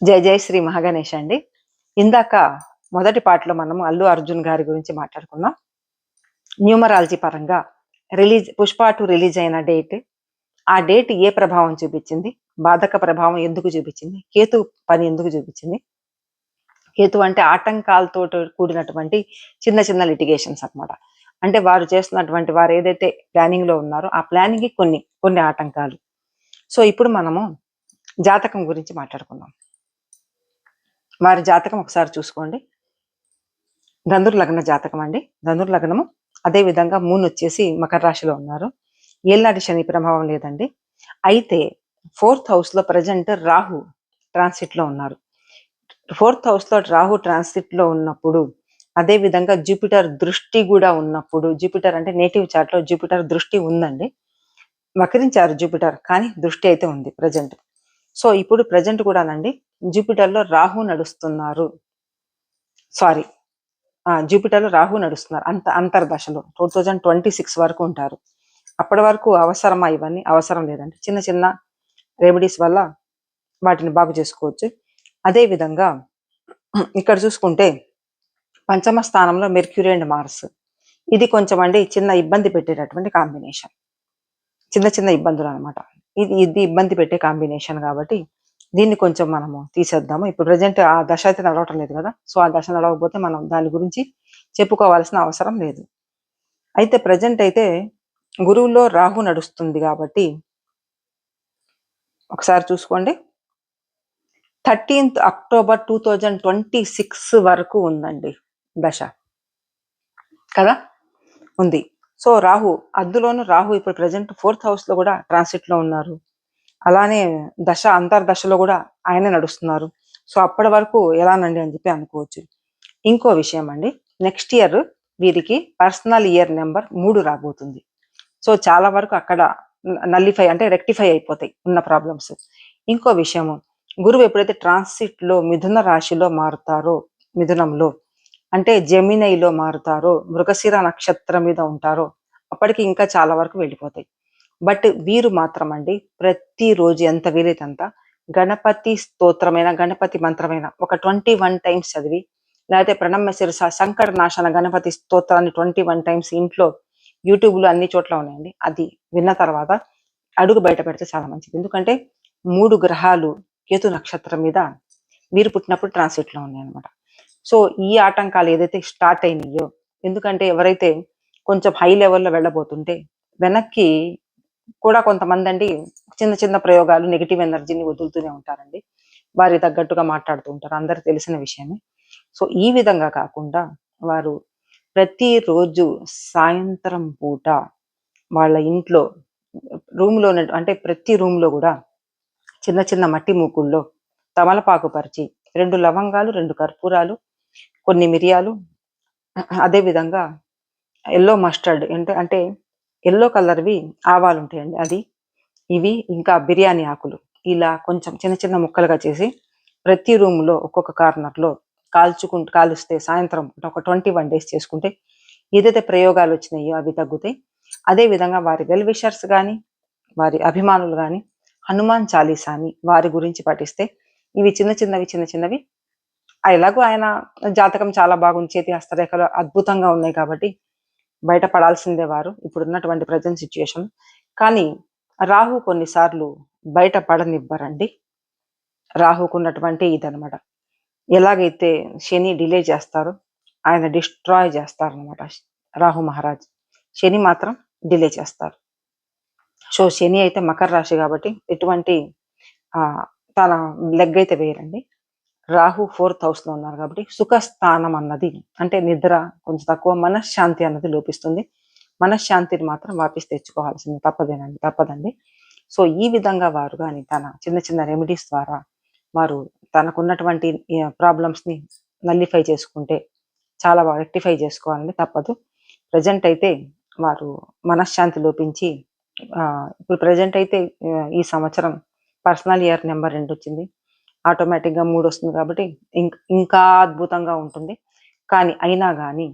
జై జై శ్రీ మహాగణేష్ అండి. ఇందాక మొదటి పాటలో మనము అల్లు అర్జున్ గారి గురించి మాట్లాడుకున్నాం. న్యూమరాలజీ పరంగా పుష్ప 2 రిలీజ్ అయిన డేట్, ఆ డేట్ ఏ ప్రభావం చూపించింది, బాధక ప్రభావం ఎందుకు చూపించింది, కేతు పని ఎందుకు చూపించింది. కేతు అంటే ఆటంకాలతో కూడినటువంటి చిన్న చిన్న లిటిగేషన్స్ అన్నమాట. అంటే వారు ఏదైతే ప్లానింగ్ లో ఉన్నారో ఆ ప్లానింగ్ కి కొన్ని కొన్ని ఆటంకాలు. సో ఇప్పుడు మనము జాతకం గురించి మాట్లాడుకుందాం. వారి జాతకం ఒకసారి చూసుకోండి. ధనుర్లగ్న జాతకం అండి. ధనుర్లగ్నము. అదే విధంగా మూన్ వచ్చేసి మకర రాశిలో ఉన్నారు. ఏళ్ళనాటి శని ప్రభావం లేదండి. అయితే 4th హౌస్ లో ప్రజెంట్ రాహు ట్రాన్సిట్ లో ఉన్నారు. 4th హౌస్ లో రాహు ట్రాన్సిట్ లో ఉన్నప్పుడు, అదే విధంగా జూపిటర్ దృష్టి కూడా ఉన్నప్పుడు, జూపిటర్ అంటే నేటివ్ చార్ట్ లో జూపిటర్ దృష్టి ఉందండి. వక్రించారు జూపిటర్, కానీ దృష్టి అయితే ఉంది ప్రజెంట్. సో ఇప్పుడు ప్రజెంట్ కూడానండి జూపిటర్ లో రాహు నడుస్తున్నారు. సారీ, జూపిటర్లో రాహు నడుస్తున్నారు అంతర్దశలో 2026 వరకు ఉంటారు. అప్పటి వరకు అవసరమా? ఇవన్నీ అవసరం లేదండి. చిన్న చిన్న రెమెడీస్ వల్ల వాటిని బాగు చేసుకోవచ్చు. అదే విధంగా ఇక్కడ చూసుకుంటే పంచమ స్థానంలో మెర్క్యూరీ అండ్ మార్స్. ఇది కొంచెం అండి చిన్న ఇబ్బంది పెట్టేటటువంటి కాంబినేషన్, చిన్న చిన్న ఇబ్బందులు అనమాట. ఇది ఇబ్బంది పెట్టే కాంబినేషన్ కాబట్టి దీన్ని కొంచెం మనము తీసేద్దాము. ఇప్పుడు ప్రజెంట్ ఆ దశ అయితే నడవటం లేదు కదా. సో ఆ దశ నడవకపోతే మనం దాని గురించి చెప్పుకోవాల్సిన అవసరం లేదు. అయితే ప్రజెంట్ అయితే గురువులో రాహు నడుస్తుంది కాబట్టి ఒకసారి చూసుకోండి. 13th అక్టోబర్ 2026 వరకు ఉందండి దశ కదా, ఉంది. సో రాహు, అందులోను రాహు ఇప్పుడు ప్రజెంట్ 4th హౌస్ లో కూడా ట్రాన్సిట్ లో ఉన్నారు. అలానే అంతర్దశలో కూడా ఆయనే నడుస్తున్నారు. సో అప్పటి వరకు ఎలానండి అని చెప్పి అనుకోవచ్చు. ఇంకో విషయం అండి, నెక్స్ట్ ఇయర్ వీరికి పర్సనల్ ఇయర్ నెంబర్ 3 రాబోతుంది. సో చాలా వరకు అక్కడ నల్లిఫై అంటే రెక్టిఫై అయిపోతాయి ఉన్న ప్రాబ్లమ్స్. ఇంకో విషయము, గురువు ఎప్పుడైతే ట్రాన్సిట్ లో మిథున రాశిలో మారుతారో, మిథునంలో అంటే జెమినైలో మారుతారో, మృగశిర నక్షత్రం మీద ఉంటారో, అప్పటికి ఇంకా చాలా వరకు వెళ్ళిపోతాయి. బట్ వీరు మాత్రం అండి ప్రతిరోజు ఎంత వీలైతే అంత గణపతి స్తోత్రమైన, గణపతి మంత్రమైన ఒక 21 టైమ్స్ చదివి, లేకపోతే ప్రణమ్య శిరస సంకట నాశన గణపతి స్తోత్రాన్ని 21 టైమ్స్ ఇంట్లో యూట్యూబ్లో అన్ని చోట్ల ఉన్నాయండి. అది విన్న తర్వాత అడుగు బయట పెడితే చాలా మంచిది. ఎందుకంటే 3 గ్రహాలు కేతు నక్షత్రం మీద వీరు పుట్టినప్పుడు ట్రాన్సిట్ లో ఉన్నాయన్నమాట. సో ఈ ఆటంకాలు ఏదైతే స్టార్ట్ అయినాయో, ఎందుకంటే ఎవరైతే కొంచెం హై లెవెల్లో వెళ్ళబోతుంటే వెనక్కి కూడా కొంతమంది అండి చిన్న చిన్న ప్రయోగాలు నెగిటివ్ ఎనర్జీని వదులుతూనే ఉంటారండి. వారి తగ్గట్టుగా మాట్లాడుతూ ఉంటారు, అందరికి తెలిసిన విషయమే. సో ఈ విధంగా కాకుండా వారు ప్రతిరోజు సాయంత్రం పూట వాళ్ళ ఇంట్లో రూమ్లో అంటే ప్రతి రూమ్లో కూడా చిన్న చిన్న మట్టి మూకుల్లో తమలపాకు పరిచి 2 లవంగాలు, 2 కర్పూరాలు, కొన్ని మిరియాలు, అదే విధంగా ఎల్లో మస్టర్డ్ అంటే ఎల్లో కలర్వి ఆవాలు ఉంటాయండి, అది ఇవి ఇంకా బిర్యానీ ఆకులు ఇలా కొంచెం చిన్న చిన్న ముక్కలుగా చేసి ప్రతి రూమ్లో ఒక్కొక్క కార్నర్లో కాలుస్తే సాయంత్రం ఒక 21 డేస్ చేసుకుంటే ఏదైతే ప్రయోగాలు వచ్చినాయో అవి తగ్గుతాయి. అదే విధంగా వారి వెల్ విషర్స్ కానీ, వారి అభిమానులు కానీ హనుమాన్ చాలీసాని వారి గురించి పఠిస్తే ఇవి చిన్న చిన్నవి ఎలాగో ఆయన జాతకం చాలా బాగుంది, చేతి హస్తరేఖలు అద్భుతంగా ఉన్నాయి కాబట్టి బయటపడాల్సిందే వారు ఇప్పుడున్నటువంటి ప్రజెంట్ సిచ్యుయేషన్. కానీ రాహు కొన్నిసార్లు బయట పడనివ్వరండి. రాహుకున్నటువంటి ఇదనమాట. ఎలాగైతే శని డిలే చేస్తారో ఆయన డిస్ట్రాయ్ చేస్తారనమాట రాహు మహారాజ్. శని మాత్రం డిలే చేస్తారు. సో శని అయితే మకర రాశి కాబట్టి ఎటువంటి తన లెగ్ అయితే వేయరండి. రాహు 4th హౌస్ లో ఉన్నారు కాబట్టి సుఖస్థానం అన్నది అంటే నిద్ర కొంచెం తక్కువ, మనశ్శాంతి అన్నది లోపిస్తుంది. మనశ్శాంతిని మాత్రం వాపస్ తెచ్చుకోవాల్సింది తప్పదండి. సో ఈ విధంగా వారు కానీ తన చిన్న చిన్న రెమెడీస్ ద్వారా వారు తనకున్నటువంటి ప్రాబ్లమ్స్ ని నల్లిఫై చేసుకుంటే చాలా బాగా రెక్టిఫై చేసుకోవాలని తప్పదు. ప్రజెంట్ అయితే వారు మనశ్శాంతి లోపించి ఇప్పుడు ప్రజెంట్ అయితే ఈ సంవత్సరం పర్సనల్ ఇయర్ నెంబర్ 2 వచ్చింది, ఆటోమేటిక్గా 3 వస్తుంది కాబట్టి ఇంకా అద్భుతంగా ఉంటుంది. కానీ అయినా కానీ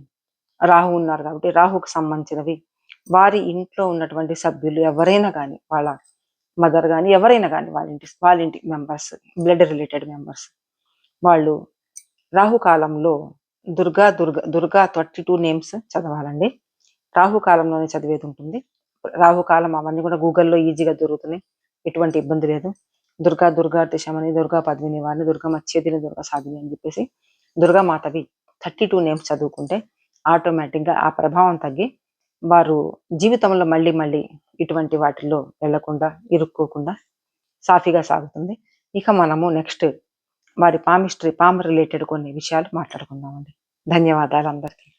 రాహు ఉన్నారు కాబట్టి రాహుకు సంబంధించినవి వారి ఇంట్లో ఉన్నటువంటి సభ్యులు ఎవరైనా కానీ వాళ్ళ మదర్ కానీ ఎవరైనా కానీ వాళ్ళ ఇంటి మెంబర్స్, బ్లడ్ రిలేటెడ్ మెంబర్స్ వాళ్ళు రాహుకాలంలో దుర్గా 32 నేమ్స్ చదవాలండి. రాహుకాలంలోనే చదివేది ఉంటుంది. రాహుకాలం అవన్నీ కూడా గూగుల్లో ఈజీగా దొరుకుతున్నాయి, ఎటువంటి ఇబ్బంది లేదు. దుర్గా దశమని, దుర్గా పద్మిని వారిని, దుర్గా మత్స్యదిని, దుర్గా సాధిని అని చెప్పేసి దుర్గామాతవి 32 నేమ్స్ చదువుకుంటే ఆటోమేటిక్గా ఆ ప్రభావం తగ్గి వారు జీవితంలో మళ్ళీ ఇటువంటి వాటిల్లో వెళ్లకుండా, ఇరుక్కోకుండా సాఫీగా సాగుతుంది. ఇక మనము నెక్స్ట్ వారి పామ్ రిలేటెడ్ కొన్ని విషయాలు మాట్లాడుకుందామండి. ధన్యవాదాలు అందరికీ.